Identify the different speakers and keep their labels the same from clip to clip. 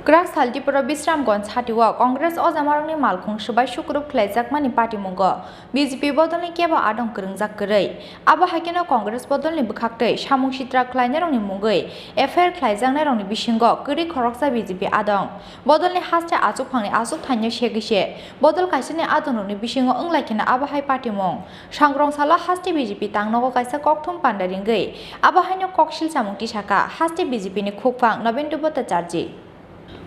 Speaker 1: Krak Saltipura Bisramgons Hatiwa Congress Ozamaroni Malkung Shubai Shukrup Klezak Mani Party Mungo BJP Bodolni Keba Adong Kerengzak Kerei Aba Hakena Congress Bodolni Bukakte Shamung Shitra Kleineroni Mungoi Affair Kleizang Neroni Bishingo Kuri Koroksa BJP Adong Bodolni Hasta Azupangni Azuk Tanya Shegishe Bodol Kaisene Adononi Bishingo Unglakena Aba Hai Party Mung Shangrong Sala Hasti BJP Tangnogo Kaisa Koktum Pandaringai Aba Hanyo Kokshil Samung Tishaka Hasti BJP ni Khukpang Nobendu Bota Charji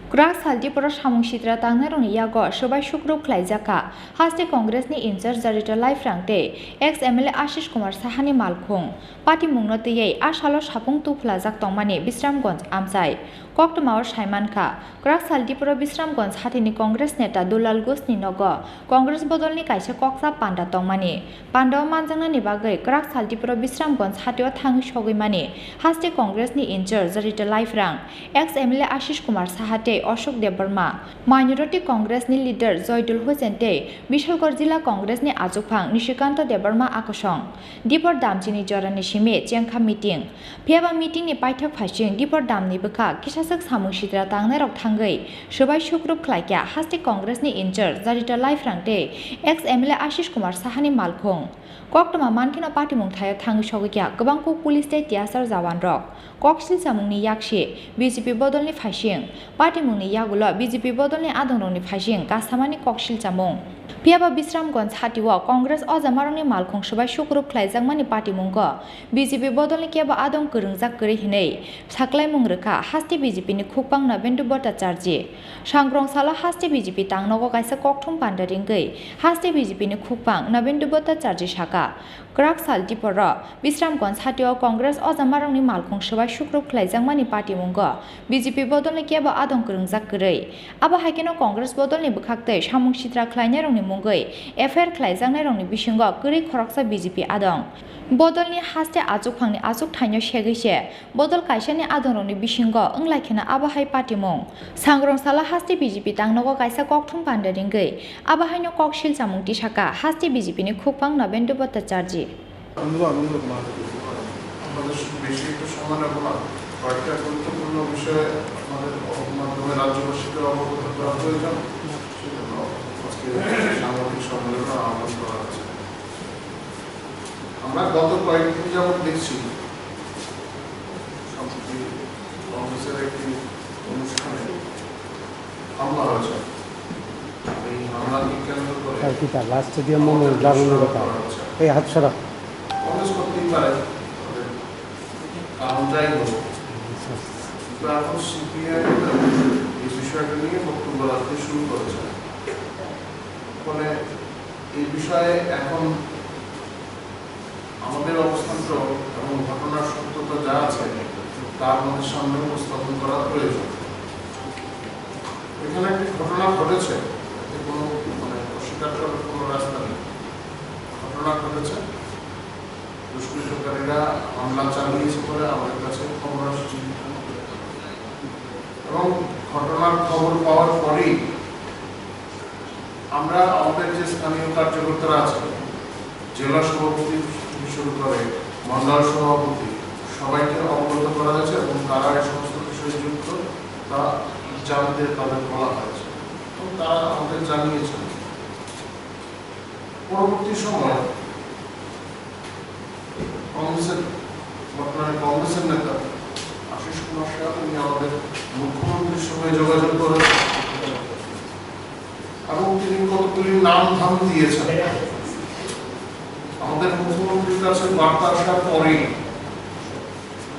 Speaker 1: Krak Saltipura Shamung Shitra Tangneroni Yago Shobai Shukrup Klaizaka Haste Congress ni Incharge Jarita Life Rangte ex MLA Ashish Kumar Sahani Malkhung Party Mungnote Ye Ashalo Shapung Tu Plazak Tongmani Bisramgons Amsai Koktumawar Shaimanka Krak Saltipura Bisramgons Hatini Congress Neta Dulal Gusni Nogo Congress Bodolni Kaisa Koksa Panda Tongmani Pandaw Manjangna ni Bagai Krak Saltipura Bisramgons Hatiwa Thang Shogimani Haste Congress ni Incharge Jarita Life Rang ex MLA Ashish Kumar Sahate Ashok Debarma Minority Congress ni leader Joydul Hosente Bishalgor Jila Congress ni Azupang Nishikanta Debarma Akosong Dipor Damchini Jorani Shime Chengkha meeting Piaba meeting ni Paithak Phashing Dipor Dam ni Bukha Kishasak Samung Shitra Tangnerok Thangai Shobai Shukrup Klaikya Haste Congress ni Incharge Jarita Life Rangte ex MLA Ashish Kumar Sahani Malkhung Koktama Mankina Party Mungthaya Thang Shogikya Gobangko Police State Tiasar Jawan Rok Koksil Samungni Yakshi BJP Bodolni Phashing Party Mungni Yagulo BJP Bodolni Adononi Phashing Kasamani Koksil Chamung Piaba Bisramgons Hatiwa Congress Ozamaroni Malkhung Shobai Shukrup Klaizangmani Party Mungo BJP Bodolni Keba Adong Kerengzak Keri Hinei Saklai Mungreka Hasti BJP ni Khukpang Nobendu Bota Charji Shangrong Sala Hasti BJP Tangnogo Kaisa Kokthum Pandaringai Hasti BJP ni Khukpang Nobendu Bota Charji Shaka Krak Saltipura Bisramgons Hatiwa Congress Ozamaroni Malkhung Shobai Shukrup Klaizangmani Party Mungo BJP Bodolni Keba Adong Kerengzak Keri Aba Hakeno Congress Bodolni Bukakte Shamung Shitra Kleineroni Mungoi Affair Kleizangneroni Bishingo Kuri Koroksa BJP Adong Bodolni Haste Azupangni Azuk Tanya Shegishe Bodol Kaisani Adononi Bishingo Unglakena Aba Hai Party Mung Sangrong Sala Haste BJP Tangnogo Kaisa Kokthum Pandaringai Aba Hanyo Kokshil Samung Tishaka Haste BJP ni Khukpang Nobendu Bota Charji
Speaker 2: কয়েকটা গুরুত্বপূর্ণ বিষয়ে আমাদের মাধ্যমে রাজ্যবাসীকে অবগত করা প্রয়োজন সেজন্য আজকে সাংবাদিক সম্মেলনে আহ্বান করা হয়েছে আমরা গত কয়েকদিন যাবৎ দেখছি সম্প্রতি কংগ্রেসের একটি অনুষ্ঠানে হামলা হয়েছে এই হামলাকে কেন্দ্র করে কংগ্রেস করতেই পারে কারণটাই হলো এখন সিপিআই এই বিষয়টা নিয়ে বক্তব্য রাখতে শুরু করেছে ফলে এই বিষয়ে এখন আমাদের অবস্থানটা এবং ঘটনার সত্যতা যা আছে তা আমাদের সামনে উপস্থাপন করা প্রয়োজন এখানে একটি ঘটনা ঘটেছে কোনো অস্বীকার করার কোনো রাস্তা নেই ঘটনা ঘটেছে দুষ্কৃতকারীরা হামলা চালিয়েছে বলে আমাদের কাছে খবর আসছে এবং ঘটনার খবর পাওয়ার পরেই আমরা আমাদের যে স্থানীয় কার্যকর্তারা আছে জেলা সভাপতি শুরু করে মন্ডল সভাপতি সবাইকে অবগত করা হয়েছে এবং তারা এই সমস্ত বিষয়ে যুক্ত তা জানতে তাদের বলা হয়েছে এবং তারা আমাদের জানিয়েছেন পরবর্তী সময় কংগ্রেসের নেতা আশিস কুমার শাহ তিনি আমাদের মুখ্যমন্ত্রীর সঙ্গে যোগাযোগ করেন এবং তিনি কতগুলি নাম ধাম দিয়েছেন আমাদের মুখ্যমন্ত্রীর কাছে বার্তা আসার পরে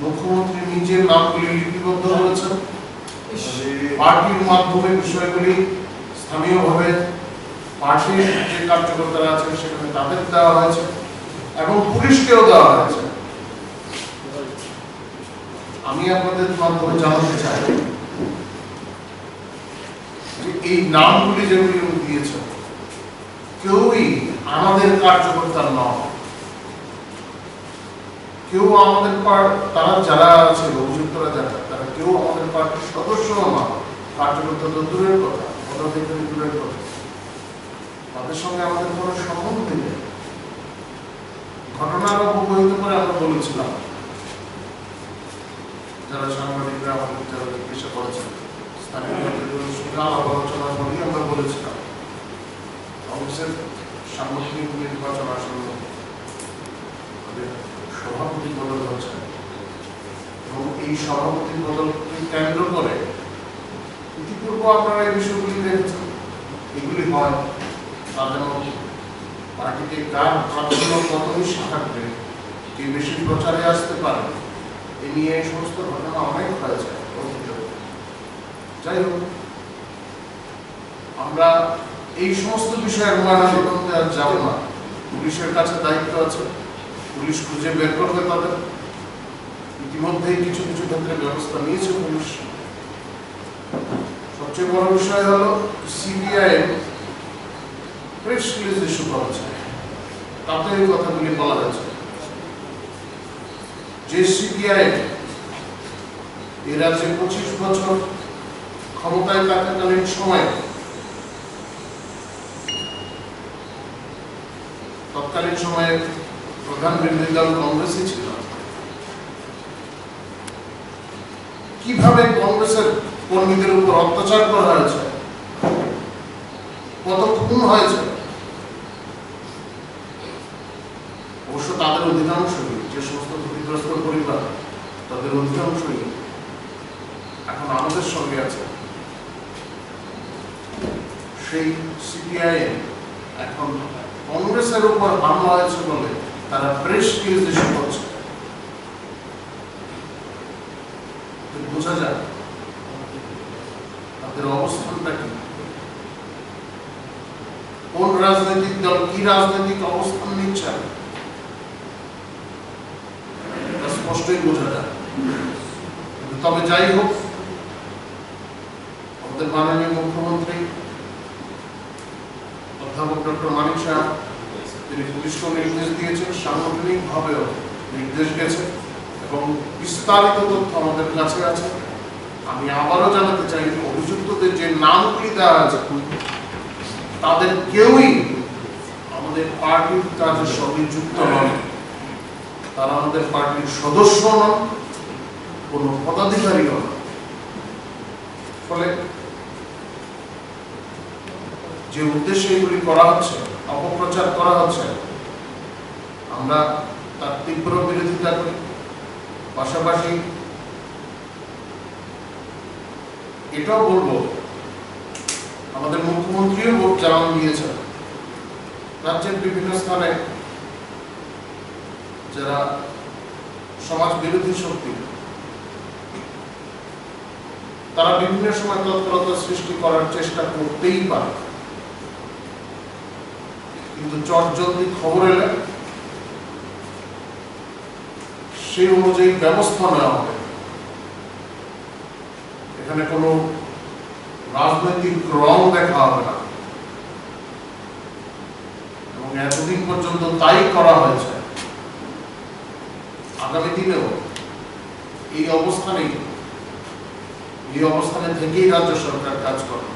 Speaker 2: মুখ্যমন্ত্রী নিজের নামগুলি লিপিবদ্ধ করেছেন পার্টির মাধ্যমে বিষয়গুলি স্থানীয়ভাবে পার্টির যে কার্যকর্তারা আছেন সেখানে তাদের দেওয়া হয়েছে এবং পুলিশকেও দেওয়া হয়েছে আমি আপনাদের মাধ্যমে জানাতে চাই যে এই নামগুলি যেগুলি দিয়েছেন কেউই আমাদের কার্যকর্তা নয় কেউ আমাদের তারা যারা আছে অভিযুক্তরা যারা তারা কেউ আমাদের পার্টির সদস্য না কার্যকর্তা তো দূরের কথা পদাধিকারী দূরের কথা তাদের সঙ্গে আমাদের কোনো সম্বন্ধ নেই ঘটনার অবহিত করে আমরা বলেছিলাম যারা সাংবাদিকরা আমাদের যারা জিজ্ঞাসা করেছেন স্থানীয় সঙ্গে আলাপ আলোচনা করি আমরা বলেছিলাম কংগ্রেসের সাংগঠনিক নির্বাচন আসন্ন, তাদের সভাপতি বদল হচ্ছে এবং এই সভাপতি বদলকে কেন্দ্র করে ইতিপূর্বে আপনারা এই বিষয়গুলি দেখেছেন, এগুলি হয় তাদের মধ্যে পার্টিতে কার প্রাধান্য কত বেশি থাকবে, কে বেশি প্রচারে আসতে পারে, এ নিয়ে এই সমস্ত ঘটনা অনেক হয়েছে। যাই হোক, আমরা এই সমস্ত বিষয়ের ময়নাতদন্তে আর যাব না। পুলিশের কাছে দায়িত্ব আছে, পুলিশ খুঁজে বের করবে তাদের। ইতিমধ্যেই কিছু কিছু ক্ষেত্রে ব্যবস্থা নিয়েছে পুলিশ। সবচেয়ে বড় বিষয় হলো সিবিআই প্রেস রিলিজ ইস্যু করেছে, তাতে এই কথাগুলি বলা হয়েছে যে সিবিআই এ রাজ্যে 25 বছর ক্ষমতায় থাকাকালীন সময়ে তৎকালীন সময়ে প্রধান বিরোধী দল কংগ্রেসই ছিল, কিভাবে কংগ্রেসের কর্মীদের উপর অত্যাচার করা হয়েছে, কত খুন হয়েছে। অবশ্য তাদের অধিকাংশই, যে সমস্ত ক্ষতিগ্রস্ত পরিবার, তাদের অধিকাংশই এখন আমাদের সঙ্গে আছে। সেই সিপিআই এখন কংগ্রেসের উপর হামলা হয়েছে বলে তারা প্রেস রিলিজ ইস্যু করছে। বোঝা যায় তাদের অবস্থানটা কি, কোন রাজনৈতিক দল কি রাজনৈতিক অবস্থান নিচ্ছে, স্পষ্টই বোঝা যায়। তবে যাই হোক, আমাদের মাননীয় মুখ্যমন্ত্রী অধ্যাপক ডক্টর মানিক সাহা তিনি পুলিশকে নির্দেশ দিয়েছেন, সাংগঠনিকভাবেও নির্দেশ গেছে এবং বিস্তারিত তথ্য আমাদের কাছে আছে। আমি আবারও জানাতে চাই, অভিযুক্তদের যে নামগুলি দেওয়া আছে তাদের কেউই আমাদের পার্টির কাজের সঙ্গে যুক্ত নন, তারা আমাদের পার্টির সদস্য নন, কোন পদাধিকারী নন। ফলে যে উদ্দেশ্যে এগুলি করা হচ্ছে, অপপ্রচার করা হচ্ছে, আমরা তার তীব্র বিরোধিতা করি। পাশাপাশি এটাও বলবো, আমাদের মুখ্যমন্ত্রীও জানান দিয়েছেন রাজ্যের বিভিন্ন স্থানে যারা সমাজ বিরোধী শক্তি, তারা বিভিন্ন সময় তৎপরতা সৃষ্টি করার চেষ্টা করতেই পারে, কিন্তু চটজলদি খবর এলে সেই অনুযায়ী ব্যবস্থা নেওয়া হবে। এখানে কোনো রাজনৈতিক রং দেখা হবে না এবং এতদিন পর্যন্ত তাই করা হয়েছে। আগামী দিনেও এই অবস্থানে থেকেই রাজ্য সরকার কাজ করবে।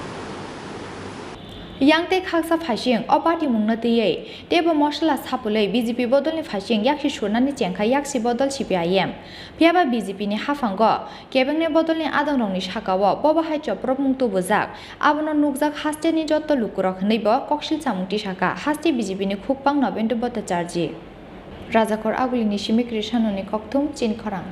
Speaker 1: Yangte khaksa phashing opati mungna tiye tebo mosla sapulei BJP bodolni phashing yakshi shurnani chengkha yaksi bodol CPIM phiaba BJP ni hafango kebengne bodolni adongrongni sakawo bobahai choprop mungtu bujak abono nukjak haste ni jotto lukurok hneibo koksil chamungti saka haste BJP ni khukpang Nobendra Bhattacharya Rajakor agulini simikri sanoni kokthum chin khorang